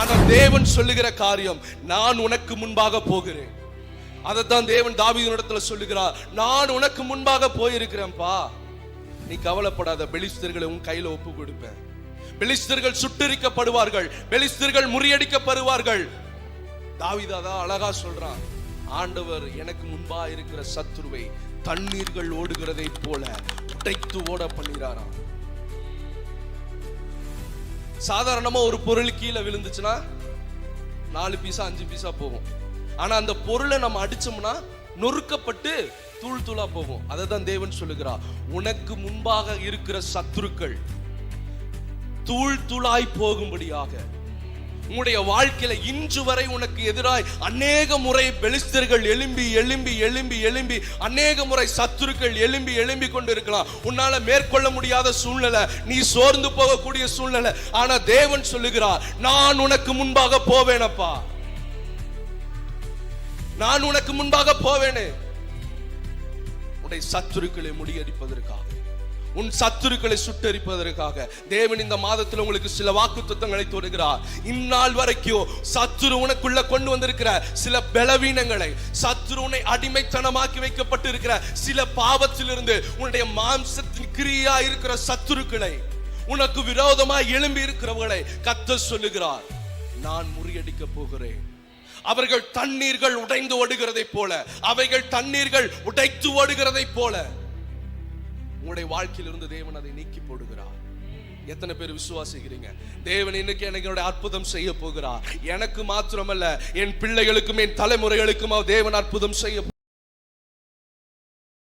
ஆனா தேவன் சொல்லுகிற காரியம், நான் உனக்கு முன்பாக போகிறேன். அதைத்தான் தேவன் தாவீதினிடத்துல சொல்லுகிறார், நான் உனக்கு முன்பாக போயிருக்கிறேன்ப்பா, நீ கவலைப்படாத, பெலிஸ்தர்களை உன் கையில ஒப்பு கொடுப்பேன். பெலிஸ்தர்கள் சுட்டரிக்கப்படுவார்கள், பெலிஸ்தர்கள் முறியடிக்கப்படுவார்கள். தாவீது அதான் அழகா சொல்றான், ஆண்டவர் எனக்கு முன்பா இருக்கிற சத்துருவை தண்ணீர்கள் ஓடுகிறதை போல உடைத்து ஓட பண்ணிறாராம். சாதாரணமா ஒரு பொருள் கீழே விழுந்துச்சுன்னா 4 பீசா 5 பீசா போகும். ஆனா அந்த பொருளை நம்ம அடிச்சோம்னா நொறுக்கப்பட்டு தூள் தூளா போகும். அதை தான் தேவன் சொல்லுகிறார், உனக்கு முன்பாக இருக்கிற சத்துருக்கள் தூள் தூளாய் போகும்படியாக உன்னுடைய வாழ்க்கையில இன்று வரை உனக்கு எதிராய் அநேக முறை பெலிஸ்தர்கள் எழும்பி எழும்பி எழும்பி எழும்பி அநேக முறை சத்துருக்கள் எழும்பி எழும்பி கொண்டு இருக்கலாம். உன்னால மேற்கொள்ள முடியாத சூழ்நிலை, நீ சோர்ந்து போகக்கூடிய சூழ்நிலை. ஆனா தேவன் சொல்லுகிறார், நான் உனக்கு முன்பாக போவேனப்பா, நான் உனக்கு முன்பாக போவேனே. உன்னுடைய சத்துருக்களை முறியடிப்பதற்காக, உன் சத்துருக்களை சுட்டரிப்பதற்காக தேவன் இந்த மாதத்தில் உங்களுக்கு சில வாக்குத்தத்தங்களை தருகிறார். இந்நாள் வரைக்கும் சத்துரு உனக்குள்ள கொண்டு வந்திருக்கிற சில பலவீனங்களை, சத்துரு உன்னை அடிமைத்தனமாக்கி வைக்கப்பட்டு இருக்கிற சில பாவத்திலிருந்து, உன்னுடைய மாம்சத்தின் கிரியா இருக்கிற சத்துருக்களை, உனக்கு விரோதமாய் எழும்பி இருக்கிறவர்களை கர்த்தர் சொல்லுகிறார், நான் முறியடிக்க போகிறேன். அவர்கள் தண்ணீர்கள் உடைந்து ஓடுகிறதை போல, அவைகள் தண்ணீர்கள் உடைத்து ஓடுகிறதை போல உங்களுடைய வாழ்க்கையிலிருந்து தேவன் அதை நீக்கி போடுகிறார். எத்தனை பேர் விசுவாசிக்கிறீங்க? தேவன் இன்னைக்கு எனக்கு அற்புதம் செய்ய போகிறார். எனக்கு மாத்திரமல்ல, என் பிள்ளைகளுக்கும் என் தலைமுறைகளுக்கும் தேவன் அற்புதம் செய்ய